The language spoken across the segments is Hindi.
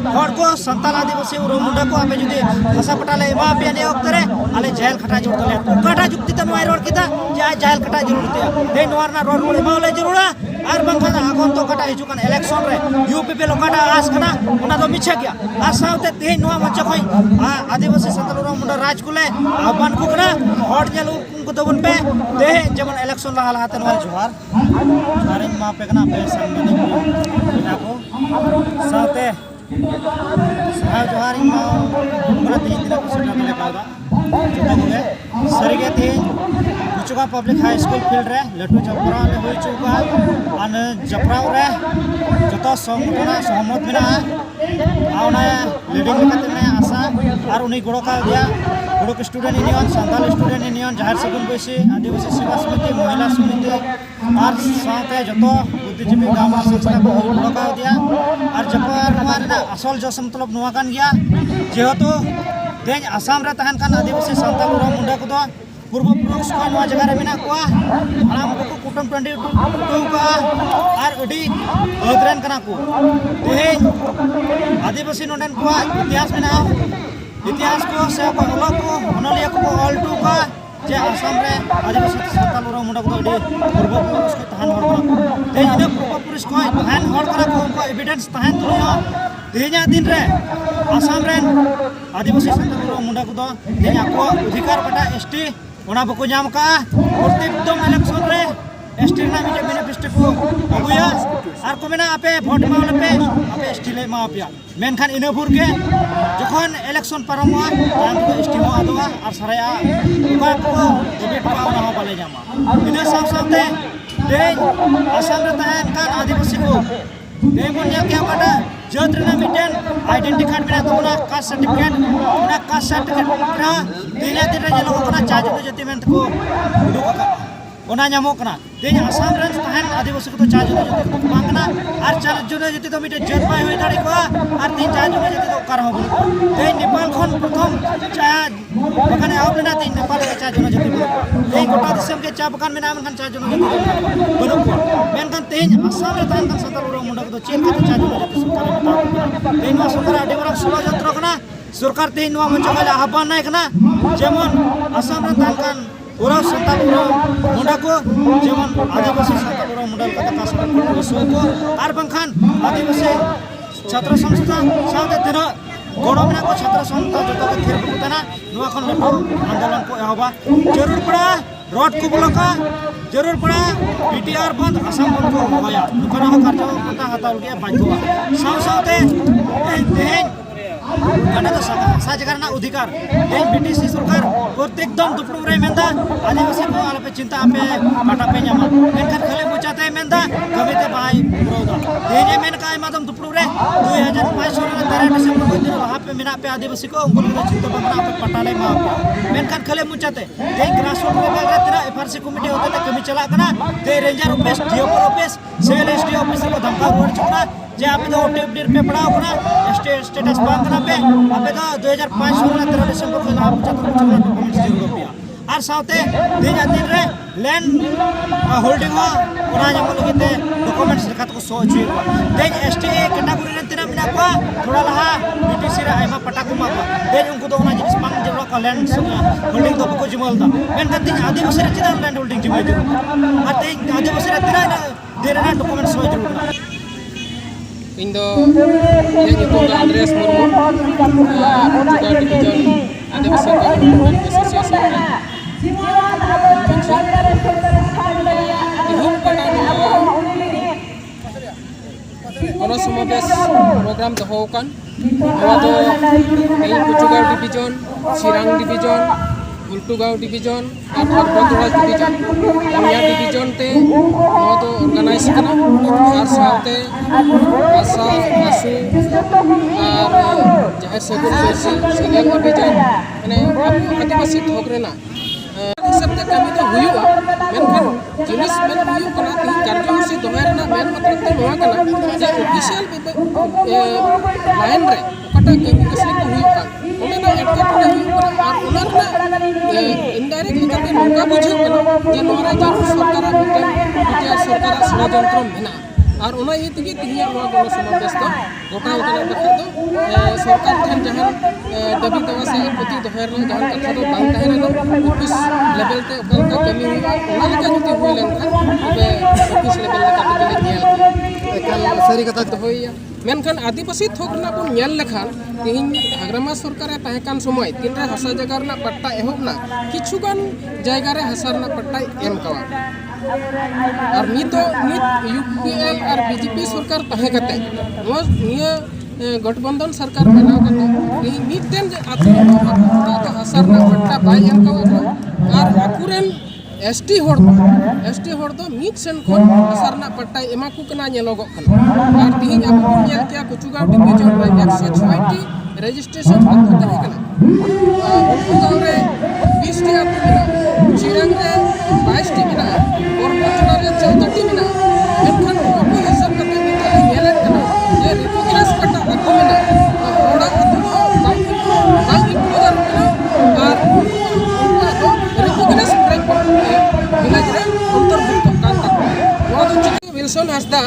हर को संताल आदिवासी उरुम मुंडा को आपे जुदी भाषा पटाले एमा पे ने ओक्तरे आले जेल खटा जोड़ तले कटा जुक्ति तन वाई रोड किता जे जेल खटा जरूर ते दे नोरना रोड रोड एमा ले जरूरा आर बंखा आगोन तो कटा हिजु kan इलेक्शन रे यूपी पे लोकाटा आस कना उना दो मिछे गया आ साउते ते नोआ मच्चा कोई आदिवासी संताल उरुम मुंडा राज कुले आबान को कना हट जलु को दबन पे दे जेमन इलेक्शन ला हालात नोआ जोहार जोहार मा पे कना पे संगने बिना को साउते सहा जोहार मा हमरा तीन दिन को सेटा मिले पादा जोता गए सरिगे तीन कुचुका पब्लिक हाई स्कूल फील्ड रे लटू जपरा ले होई चुका अन जपराव रे जतो संगठन सहमत मेना आवना लीडिंग लेकते ने आशा आर उनी गड़ो का दिया गुड़क स्टूडेंट यूनियन सान्ताल स्टूडेंट यूनियन जहार सगुन बैसी आदिवासी सेवा समिति महिला समिति और साथे जतो बुद्धिजीवी गांव संस्था को गड़ो का दिया और जपर मारना असल जो मतलब नोआ कान गया जेहेतु देन आसाम रे तहन कान आदिवासी सान्ताल उरुम मुंडा को दो पूर्व पुरुष को नोआ जगह रे मेना कोआ हराम को कुटुम टंडी का और अडी अदरन कना को देन आदिवासी नोडन को इतिहास मेना इतिहास को से को अलग को अनलिया को ऑल टू का जे आसाम रे आदिवासी सान्ताल उरुम मुंडा को अडी पूर्व पुरुष को तहन हर को देन इन पूर्व पुरुष को तहन हर करा को एविडेंस तहन दुनिया तेजा दिन रे आसाम रे आदिवासी सान्ताल उरुम मुंडा को देन आको अधिकार पटा एसटी ओना बको जाम का प्रत्येक इलेक्शन रे एसटी ना मिटे बेनिफिट को अगुया आर को मेना आपे वोट मावले पे आपे एसटी ले मा पिया मेनखान इनपुर के जखन इलेक्शन पारमवा ताम को एसटी मा आदवा आर सराया उका को डेबिट का ओना बाले जामा इना साव सावते दे आसाम रे तहन कान आदिवासी को दे मोनिया क्या काटा जत रेना मिटेन आइडेंटिटी कार्ड मेना तोना कास्ट सर्टिफिकेट ओना कास्ट सर्टिफिकेट रा दिना दिन रे जलो कोना चार्ज को जति मेन को उडुका ओना नामो कना तेज आसाम रे तहन आदिवासी को तो चार्ज जो जति मांगना आर चार्ज जो जति तो मिटे जत पाई होई दाड़ी को आर तीन चार्ज जो जति तो कार हो ते नेपाल खन प्रथम चार्ज बखाने आउ लेना तीन नेपाल के चार्ज जो जति ते गोटा दिसम के चा बखान मेना मनखान चार्ज जो जति बनो मेनखान तेज आसाम रे तहन kan सान्ताल उरुम मुंडा को तो चेक का चार्ज जो जति सरकार बता ते नो सरकार आडी बरा षडयंत्र कना सरकार ते नो मंचकाले आह्वान नाय कना जेमन आसाम रे तहन kan उरुम सान्ताल उरुम मुंडा को जेमन आदिवासी सान्ताल उरुम मुंडा का कास्ट विषय को आर बंखान आदिवासी छात्र संस्था साथे तेरा गड़ो मेना को छात्र संस्था जो को थेर पुतना नोआ खन लटो आंदोलन को एहबा जरूर पड़ा रोड को ब्लॉका जरूर पड़ा पीटीआर बंद आसाम बंद को होया दुकान हो कार्य को हताल के बाध्य साव सावते देन गाना तो सा जगह ना अधिकार देन बीटीसी सरकार प्रत्येक दम दुपड़ू रे मेंदा आदिवासी को आले पे चिंता पे काटा पे न्यामा मेनखान खले मुचाते मेंदा कविते भाई पुरोदा देजे मेन काय मादम दुपड़ू रे 2005 रे 13 डिसेंबर को दिन वहां पे मेना पे आदिवासी को उनको चिंता बंगला पे पटाले मा मेनखान खले मुचाते दे ग्रासरूट लेवल रे तेरा एफआरसी कमिटी होते ते कमी चला कना दे ranger office DO office civil ST office को धमका रोड चुना जे आपे तो ओटीपी पे पड़ा होना स्टेटस बांध करना पे आपे तो 2005 रे 13 डिसेंबर को आप चतुर डॉक्यूमेंट्स जरूर पिया आर साथे दिन दिन रे लैंड होल्डिंग हो ओना जमो लगिते डॉक्यूमेंट्स लेखा तो सो छि देन एसटी कैटेगरी रे तिना मिना को थोड़ा लहा बीटीसी रे आइमा पटा को माबा देन उनको तो ओना जिनिस बांग जरो को लैंड होल्डिंग तो को जिमल दा मेन का दिन आदिवासी रे चिदा लैंड होल्डिंग जिमल जरूर आ दिन आदिवासी रे तिना देना डॉक्यूमेंट्स सो जरूर इन दो ये जो आंद्रेस मुर्मू जुगाड़ डिवीजन आदिवासी डेवलपमेंट एसोसिएशन कोनो समावेश प्रोग्राम दो होकन नवा दो जुगाड़ डिवीजन चिरांग डिवीजन उल्टूगांव डिवीजन और बगदोड़ा डिवीजन नया डिवीजन ते नवा दो ऑर्गेनाइज करना और साथे आशा आसू और जहां सगुन बेसी सेगेल डिवीजन माने आदिवासी थोक रेना हिसाब ते कमी तो हुयुआ मेनखान जिनिस मेन हुयु कना ती कार्यक्रमसी दोहे रेना मेन मतलब ते नोआ कना जे ऑफिशियल लाइन रे ओकाटा कमी कसले को हुयु का ओनेना एडकेटरे हुयु कना और ओनरना इनडायरेक्ट लेकाते नोका बुझु कना जे नोरा जरूर सरकार मिटे सरकार षडयंत्र मेना और ओना ये तिगे तिहिया नोआ गण समावेश तो गोटा उतना देखा तो सरकार ठेन जहां दाबी देवा से प्रति दोहर जहां कथा तो बांग तहना ऑफिस लेवल ते ओका कमी हुआ ओना लेका जुति हुई लेनखान तबे ऑफिस लेवल लेका ते नेल एकाल सारी कथा तो होइया मेनखान आदिवासी थोकना बन नेल लेखान तिहिन हाग्रामा सरकारे ताहेकान समय तिनरे हसा जगह रना पट्टा एहोबना किछुगान जायगा रे हसा रना पट्टा एम कावा और नित यूपीएल और बीजेपी सरकार ताहे कते निया गठबंधन सरकार बनाव कते मिटेन आतु हसा रना पट्टा बाय एम कावा और आकुरेन एसटी होड़ दो मिट सेन खन हसा रना पट्टा एमा को कना नेलोगो खना और तिहिन अब को नेल के कुचुगाव डिवीजन रे 106टी रजिस्ट्रेशन अतु तहे कना कुचुगाव रे 20 टी अतु मेना चिरंग रे 22 टी मेना और बचना रे 14 टी मेना मेनखान को हिसाब कते मिटे नेलन कना जे रिकॉग्नाइज पट्टा अतु मेना ओड़ा अतु दो बांग इम्पोजर कना और रिकॉग्नाइज विलेज रे अंतर्भुक्त कान विल्सन हंसदा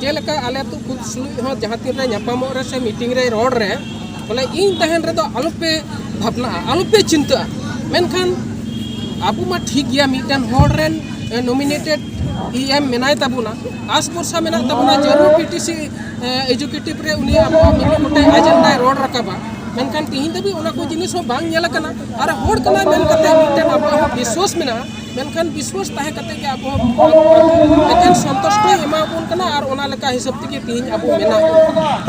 जेलेका आले तो खुद सुई हो जहां तीन रे न्यापामो रे से मीटिंग रे रोड रे बोले इन तहन रे तो आलुपे भावना आलुपे चिंता मेनखान आबू मा ठीक गया मिटन होड़ रेन नॉमिनेटेड ईएम मेनाय ताबुना आस भरसा मेना ताबुना जरूर पीटीसी एजुकेटिव रे उनी आबो मिली मोटे एजेंडा रोड रकाबा मेनखान तिहिन दबी ओना को जिनिस हो बांग नेला कना और होड़ कना मेन कते मिटन आबो विश्वास मेना मेनखान विश्वास ताहे कते के आबो एकेन संतुष्टि एमा बोन कना और ओना लेका हिसाब तके तिहिन आबो मेना